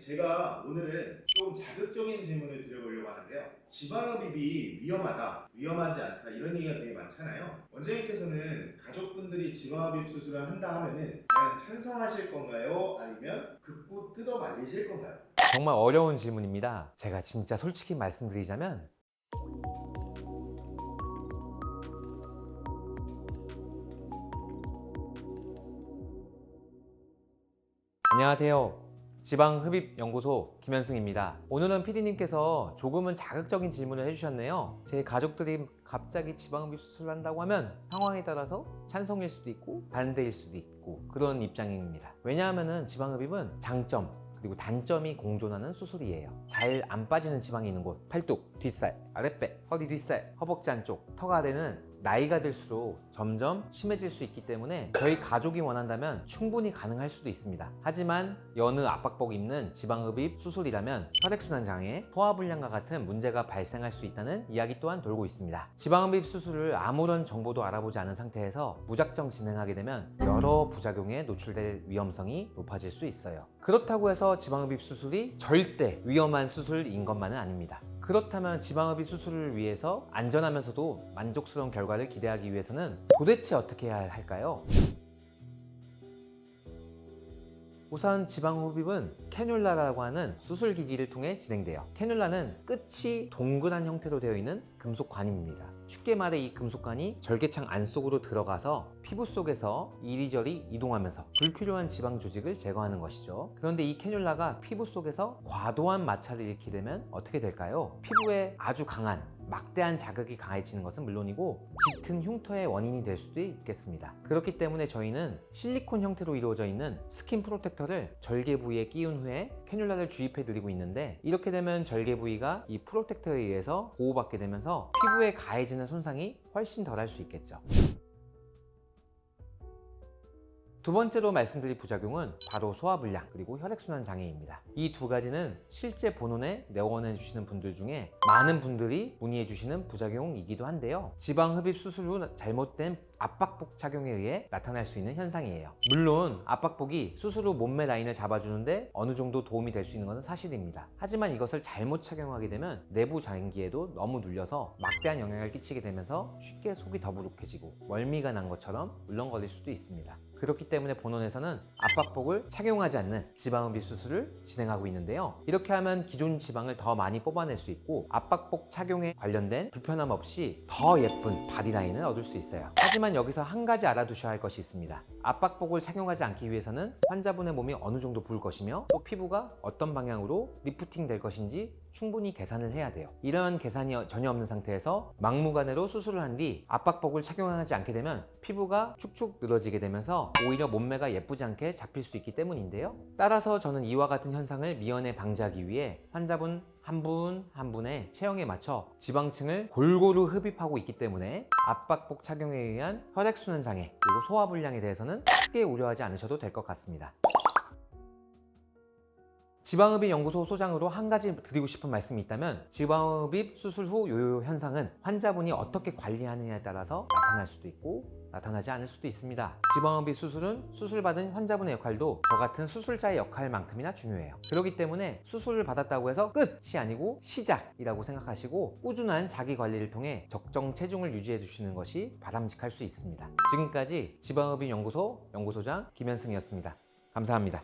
제가 오늘은 좀 자극적인 질문을 드려보려고 하는데요. 지방흡입이 위험하다, 위험하지 않다 이런 얘기가 되게 많잖아요. 원장님께서는 가족분들이 지방흡입 수술을 한다 하면은 과연 찬성하실 건가요? 아니면 극구 뜯어 말리실 건가요? 정말 어려운 질문입니다. 제가 진짜 솔직히 말씀드리자면 안녕하세요. 지방흡입연구소 김현승입니다. 오늘은 PD님께서 조금은 자극적인 질문을 해주셨네요. 제 가족들이 갑자기 지방흡입 수술을 한다고 하면 상황에 따라서 찬성일 수도 있고 반대일 수도 있고 그런 입장입니다. 왜냐하면 지방흡입은 장점 그리고 단점이 공존하는 수술이에요. 잘 안 빠지는 지방이 있는 곳, 팔뚝, 뒷살, 아랫배, 허리 뒷살, 허벅지 안쪽, 턱 아래는 나이가 들수록 점점 심해질 수 있기 때문에 저희 가족이 원한다면 충분히 가능할 수도 있습니다. 하지만 여느 압박복 입는 지방흡입 수술이라면 혈액순환 장애, 소화불량과 같은 문제가 발생할 수 있다는 이야기 또한 돌고 있습니다. 지방흡입 수술을 아무런 정보도 알아보지 않은 상태에서 무작정 진행하게 되면 여러 부작용에 노출될 위험성이 높아질 수 있어요. 그렇다고 해서 지방흡입 수술이 절대 위험한 수술인 것만은 아닙니다. 그렇다면 지방흡입 수술을 위해서 안전하면서도 만족스러운 결과를 기대하기 위해서는 도대체 어떻게 해야 할까요? 우선 지방흡입은 캐뉼라라고 하는 수술기기를 통해 진행돼요. 캐뉼라는 끝이 동그란 형태로 되어 있는 금속관입니다. 쉽게 말해 이 금속관이 절개창 안쪽으로 들어가서 피부 속에서 이리저리 이동하면서 불필요한 지방 조직을 제거하는 것이죠. 그런데 이 캐뉼라가 피부 속에서 과도한 마찰을 일으키게 되면 어떻게 될까요? 피부에 아주 강한 막대한 자극이 가해지는 것은 물론이고 짙은 흉터의 원인이 될 수도 있겠습니다. 그렇기 때문에 저희는 실리콘 형태로 이루어져 있는 스킨 프로텍터를 절개 부위에 끼운 후에 캐뉼라를 주입해 드리고 있는데 이렇게 되면 절개 부위가 이 프로텍터에 의해서 보호받게 되면서 피부에 가해지는 손상이 훨씬 덜할 수 있겠죠. 두 번째로 말씀드릴 부작용은 바로 소화불량 그리고 혈액순환 장애입니다. 이 두 가지는 실제 본원에 내원해 주시는 분들 중에 많은 분들이 문의해 주시는 부작용이기도 한데요. 지방흡입 수술 후 잘못된 압박복 착용에 의해 나타날 수 있는 현상이에요. 물론 압박복이 수술 후 몸매 라인을 잡아주는데 어느 정도 도움이 될 수 있는 것은 사실입니다. 하지만 이것을 잘못 착용하게 되면 내부 장기에도 너무 눌려서 막대한 영향을 끼치게 되면서 쉽게 속이 더부룩해지고 멀미가 난 것처럼 울렁거릴 수도 있습니다. 그렇기 때문에 본원에서는 압박복을 착용하지 않는 지방흡입 수술을 진행하고 있는데요. 이렇게 하면 기존 지방을 더 많이 뽑아낼 수 있고 압박복 착용에 관련된 불편함 없이 더 예쁜 바디라인을 얻을 수 있어요. 하지만 여기서 한 가지 알아두셔야 할 것이 있습니다. 압박복을 착용하지 않기 위해서는 환자분의 몸이 어느 정도 부을 것이며 또 피부가 어떤 방향으로 리프팅 될 것인지 충분히 계산을 해야 돼요. 이러한 계산이 전혀 없는 상태에서 막무가내로 수술을 한 뒤 압박복을 착용하지 않게 되면 피부가 축축 늘어지게 되면서 오히려 몸매가 예쁘지 않게 잡힐 수 있기 때문인데요. 따라서 저는 이와 같은 현상을 미연에 방지하기 위해 환자분 한 분 한 분의 체형에 맞춰 지방층을 골고루 흡입하고 있기 때문에 압박복 착용에 의한 혈액순환 장애 그리고 소화불량에 대해서는 크게 우려하지 않으셔도 될 것 같습니다. 지방흡입 연구소 소장으로 한 가지 드리고 싶은 말씀이 있다면 지방흡입 수술 후 요요 현상은 환자분이 어떻게 관리하느냐에 따라서 나타날 수도 있고 나타나지 않을 수도 있습니다. 지방흡입 수술은 수술받은 환자분의 역할도 저 같은 수술자의 역할만큼이나 중요해요. 그렇기 때문에 수술을 받았다고 해서 끝이 아니고 시작이라고 생각하시고 꾸준한 자기 관리를 통해 적정 체중을 유지해 주시는 것이 바람직할 수 있습니다. 지금까지 지방흡입 연구소 연구소장 김현승이었습니다. 감사합니다.